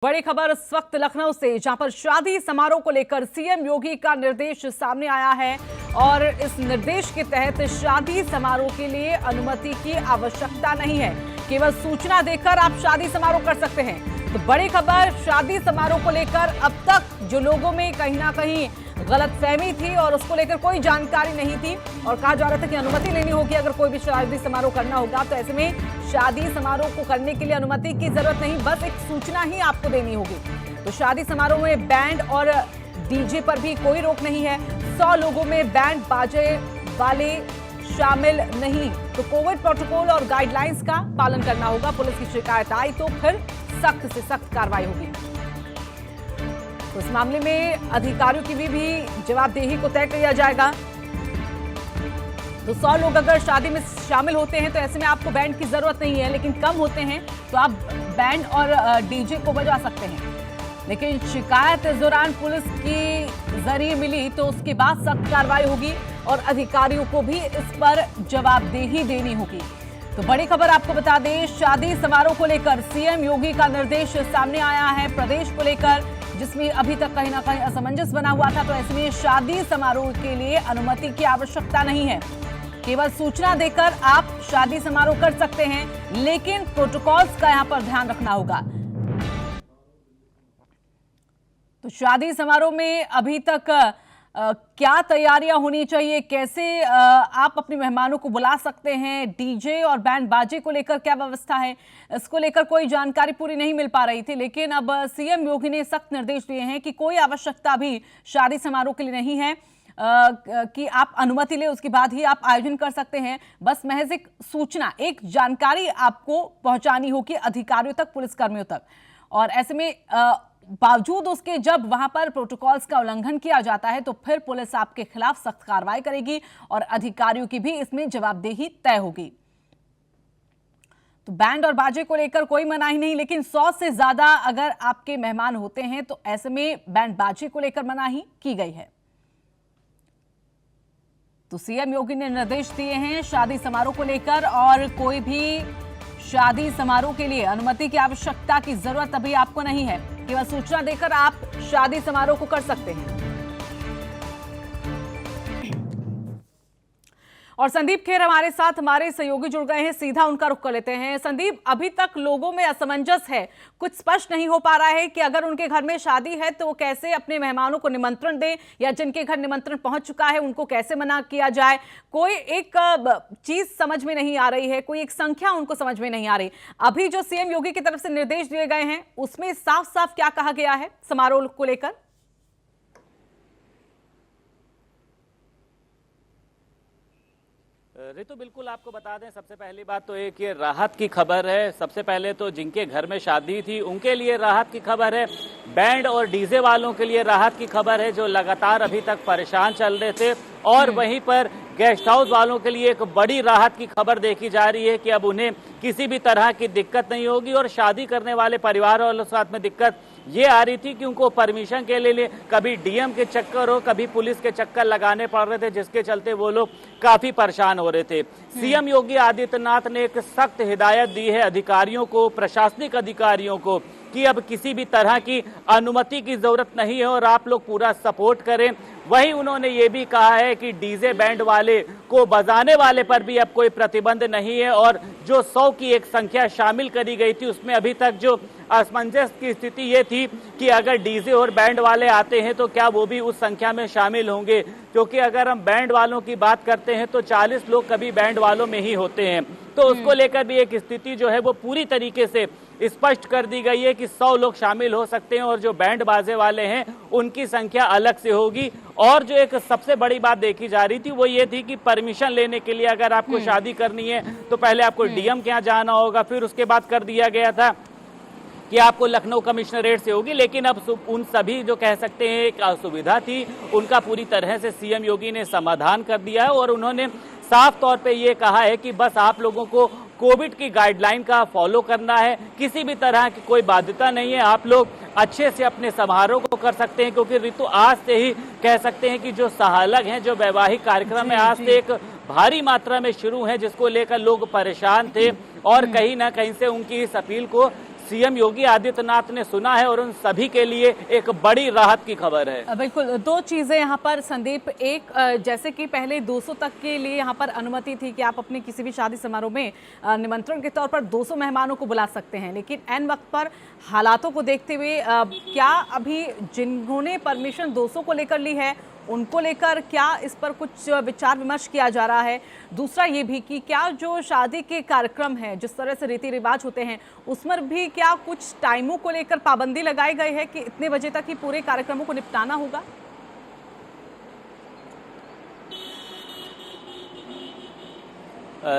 बड़ी खबर इस वक्त लखनऊ से, जहां पर शादी समारोह को लेकर सीएम योगी का निर्देश सामने आया है और इस निर्देश के तहत शादी समारोह के लिए अनुमति की आवश्यकता नहीं है। केवल सूचना देकर आप शादी समारोह कर सकते हैं। तो बड़ी खबर, शादी समारोह को लेकर अब तक जो लोगों में कहीं ना कहीं गलतफहमी थी और उसको लेकर कोई जानकारी नहीं थी और कहा जा रहा था कि अनुमति लेनी होगी अगर कोई भी शादी समारोह करना होगा, तो ऐसे में शादी समारोह को करने के लिए अनुमति की जरूरत नहीं, बस एक सूचना ही आपको देनी होगी। तो शादी समारोह में बैंड और डीजे पर भी कोई रोक नहीं है। 100 लोगों में बैंड बाजे वाले शामिल नहीं। तो कोविड प्रोटोकॉल और गाइडलाइंस का पालन करना होगा। पुलिस की शिकायत आई तो फिर सख्त से सख्त कार्रवाई होगी। तो इस मामले में अधिकारियों की भी जवाबदेही को तय किया जाएगा। तो 100 लोग अगर शादी में शामिल होते हैं तो ऐसे में आपको बैंड की जरूरत नहीं है, लेकिन कम होते हैं तो आप बैंड और डीजे को बजा सकते हैं। लेकिन शिकायत इस दौरान पुलिस की जरिए मिली तो उसके बाद सख्त कार्रवाई होगी और अधिकारियों को भी इस पर जवाबदेही देनी होगी। तो बड़ी खबर आपको बता दें, शादी समारोह को लेकर सीएम योगी का निर्देश सामने आया है प्रदेश को लेकर, जिसमें अभी तक कहीं ना कहीं असमंजस बना हुआ था। तो ऐसे में शादी समारोह के लिए अनुमति की आवश्यकता नहीं है, केवल सूचना देकर आप शादी समारोह कर सकते हैं, लेकिन प्रोटोकॉल्स का यहां पर ध्यान रखना होगा। तो शादी समारोह में अभी तक क्या तैयारियां होनी चाहिए, कैसे आप अपने मेहमानों को बुला सकते हैं, डीजे और बैंड बाजे को लेकर क्या व्यवस्था है, इसको लेकर कोई जानकारी पूरी नहीं मिल पा रही थी। लेकिन अब सीएम योगी ने सख्त निर्देश दिए हैं कि कोई आवश्यकता भी शादी समारोह के लिए नहीं है कि आप अनुमति ले उसके बाद ही आप आयोजन कर सकते हैं। बस महज एक सूचना, एक जानकारी आपको पहुंचानी होगी अधिकारियों तक, पुलिसकर्मियों तक। और ऐसे में बावजूद उसके जब वहां पर प्रोटोकॉल्स का उल्लंघन किया जाता है तो फिर पुलिस आपके खिलाफ सख्त कार्रवाई करेगी और अधिकारियों की भी इसमें जवाबदेही तय होगी। तो बैंड और बाजे को लेकर कोई मनाही नहीं, लेकिन 100 से ज्यादा अगर आपके मेहमान होते हैं तो ऐसे में बैंड बाजे को लेकर मनाही की गई है। तो सीएम योगी ने निर्देश दिए हैं शादी समारोह को लेकर, और कोई भी शादी समारोह के लिए अनुमति की आवश्यकता की जरूरत अभी आपको नहीं है, केवल सूचना देकर आप शादी समारोह को कर सकते हैं। और संदीप खेर हमारे साथ, हमारे सहयोगी जुड़ गए हैं, सीधा उनका रुख कर लेते हैं। संदीप, अभी तक लोगों में असमंजस है, कुछ स्पष्ट नहीं हो पा रहा है कि अगर उनके घर में शादी है तो वो कैसे अपने मेहमानों को निमंत्रण दें, या जिनके घर निमंत्रण पहुंच चुका है उनको कैसे मना किया जाए। कोई एक चीज समझ में नहीं आ रही है, कोई एक संख्या उनको समझ में नहीं आ रही। अभी जो सीएम योगी की तरफ से निर्देश दिए गए हैं उसमें साफ साफ क्या कहा गया है समारोह को लेकर? रितु, बिल्कुल आपको बता दें, सबसे पहली बात तो एक ये राहत की खबर है। सबसे पहले तो जिनके घर में शादी थी उनके लिए राहत की खबर है, बैंड और डीजे वालों के लिए राहत की खबर है जो लगातार अभी तक परेशान चल रहे थे। और वहीं पर गेस्ट हाउस वालों के लिए एक बड़ी राहत की खबर देखी जा रही है कि अब उन्हें किसी भी तरह की दिक्कत नहीं होगी। और शादी करने वाले परिवार वालों के साथ में दिक्कत ये आ रही थी कि उनको परमिशन के लिए कभी डीएम के चक्कर हो, कभी पुलिस के चक्कर लगाने पड़ रहे थे, जिसके चलते वो लोग काफी परेशान हो रहे थे। सीएम योगी आदित्यनाथ ने एक सख्त हिदायत दी है अधिकारियों को, प्रशासनिक अधिकारियों को, कि अब किसी भी तरह की अनुमति की जरूरत नहीं है और आप लोग पूरा सपोर्ट करें। वहीं उन्होंने ये भी कहा है कि डीजे बैंड वाले को बजाने वाले पर भी अब कोई प्रतिबंध नहीं है। और जो 100 की एक संख्या शामिल करी गई थी उसमें अभी तक जो असमंजस की स्थिति ये थी कि अगर डीजे और बैंड वाले आते हैं तो क्या वो भी उस संख्या में शामिल होंगे, क्योंकि अगर हम बैंड वालों की बात करते हैं तो 40 लोग कभी बैंड वालों में ही होते हैं। तो उसको लेकर भी एक स्थिति जो है वो पूरी तरीके से स्पष्ट कर दी गई है कि 100 लोग शामिल हो सकते हैं और जो बैंड बाजे वाले हैं उनकी संख्या अलग से होगी। और जो एक सबसे बड़ी बात देखी जा रही थी वो ये थी कि परमिशन लेने के लिए अगर आपको शादी करनी है तो पहले आपको डीएम के यहाँ जाना होगा, फिर उसके बाद कर दिया गया था कि आपको लखनऊ कमिश्नरेट से होगी। लेकिन अब उन सभी जो कह सकते हैं एक असुविधा थी उनका पूरी तरह से सीएम योगी ने समाधान कर दिया है। और उन्होंने साफ तौर पे ये कहा है कि बस आप लोगों को कोविड की गाइडलाइन का फॉलो करना है, किसी भी तरह की कोई बाध्यता नहीं है, आप लोग अच्छे से अपने समारोह को कर सकते हैं। क्योंकि ऋतु, आज से ही कह सकते हैं कि जो सहलग हैं, जो वैवाहिक कार्यक्रम है, आज से एक भारी मात्रा में शुरू है, जिसको लेकर लोग परेशान थे और कहीं ना कहीं से उनकी इस अपील को सीएम योगी आदित्यनाथ ने सुना है और उन सभी के लिए एक बड़ी राहत की खबर है। बिल्कुल, दो चीजें यहाँ पर संदीप। एक, जैसे कि पहले 200 तक के लिए यहाँ पर अनुमति थी कि आप अपने किसी भी शादी समारोह में निमंत्रण के तौर पर 200 मेहमानों को बुला सकते हैं, लेकिन ऐन वक्त पर हालातों को देखते हुए क्या अभी जिन्होंने परमिशन 200 को लेकर ली है उनको लेकर क्या इस पर कुछ विचार विमर्श किया जा रहा है? दूसरा ये भी कि क्या जो शादी के कार्यक्रम हैं, जिस तरह से रीति रिवाज होते हैं, उसमें भी क्या कुछ टाइमों को लेकर पाबंदी लगाई गई है कि इतने बजे तक ही पूरे कार्यक्रमों को निपटाना होगा?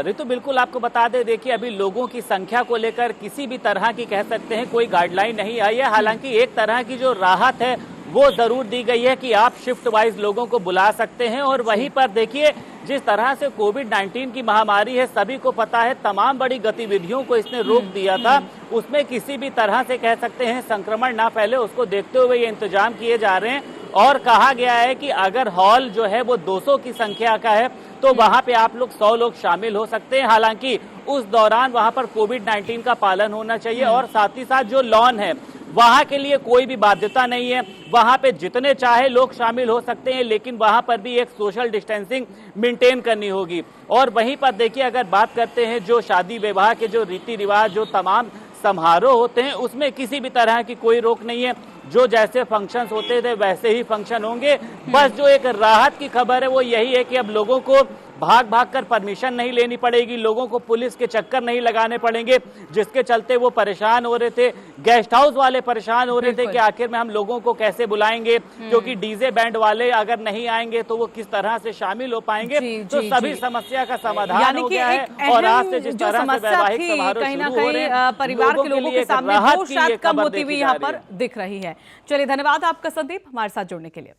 ऋतु, बिल्कुल आपको बता दें, देखिए अभी लोगों की संख्या को लेकर किसी भी तरह की कह सकते हैं कोई गाइडलाइन नहीं आई है। हालांकि एक तरह की जो राहत है वो जरूर दी गई है कि आप शिफ्ट वाइज लोगों को बुला सकते हैं। और वहीं पर देखिए जिस तरह से कोविड-19 की महामारी है, सभी को पता है, तमाम बड़ी गतिविधियों को इसने रोक दिया था। उसमें किसी भी तरह से कह सकते हैं संक्रमण ना फैले, उसको देखते हुए ये इंतजाम किए जा रहे हैं। और कहा गया है कि अगर हॉल जो है वो 200 की संख्या का है तो वहां पे आप लोग 100 लोग शामिल हो सकते हैं। हालांकि उस दौरान वहां पर कोविड-19 का पालन होना चाहिए और साथ ही साथ जो लॉन है वहां के लिए कोई भी बाध्यता नहीं है, वहां पे जितने चाहे लोग शामिल हो सकते हैं, लेकिन वहां पर भी एक सोशल डिस्टेंसिंग मेंटेन करनी होगी। और वहीं पर देखिए अगर बात करते हैं जो शादी विवाह के जो रीति रिवाज, जो तमाम समारोह होते हैं, उसमें किसी भी तरह की कोई रोक नहीं है। जो जैसे फंक्शंस होते थे वैसे ही फंक्शन होंगे। बस जो एक राहत की खबर है वो यही है कि अब लोगों को भाग भाग कर परमिशन नहीं लेनी पड़ेगी, लोगों को पुलिस के चक्कर नहीं लगाने पड़ेंगे, जिसके चलते वो परेशान हो रहे थे। गेस्ट हाउस वाले परेशान हो रहे थे कि आखिर में हम लोगों को कैसे बुलाएंगे, क्योंकि डीजे बैंड वाले अगर नहीं आएंगे तो वो किस तरह से शामिल हो पाएंगे। तो सभी समस्या का समाधान हो गया है। और आज से जिस तरह से वैवाहिक समारोह शुरू हो रहे हैं, परिवार के लोगों के सामने वो शायद कम होती हुई यहाँ पर दिख रही है। चलिए, धन्यवाद आपका संदीप, हमारे साथ जुड़ने के लिए।